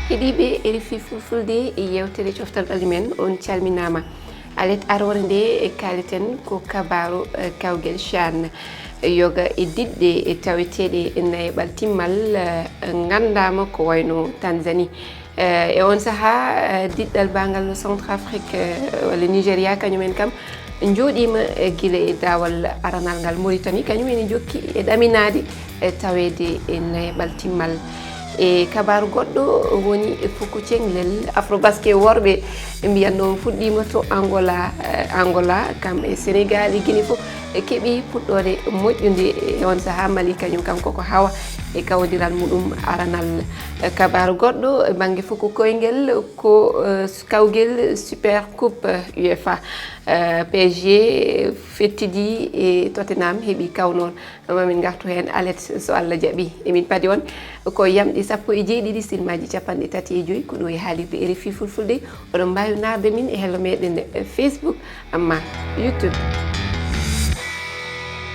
heɗiɓe RFI fulfulde yewtere coftal men on calminama alet arore nde e kaliten ko kabaru kawgel Chan yoga e didde e taweteɗe nayi baltimmal gandama ko wayno Tanzanie e on saha diddal bangal no Centrafrique walla Nigeria kañumen kam joɗima guila e dawal aranal ngal Mauritanie kañumen jokki e ɗaminade tawede e nayi baltimmal e kabaru goddo woni fuku cenglel afrobasket worbe mbiyanno fuddima to Angola kam e Sénégal e Guinée fof kebi puddode mojjunde on saha Mali kañum kam koko hawa e kawdiral mudum aranal kabaru goddo bangi fuku koyngel ko kawgel super coupe UEFA PSG fettidi e Tottenham hebi kawnon mamin gartu hen alet so Allah jabi emin padi on ko yamdi sappo e jeeɗiɗi silmaji capanɗe tati e joyi ko ɗo e haalirde RFI fulfulde oɗon mbawi narde min e hello meɗen Facebook amma YouTube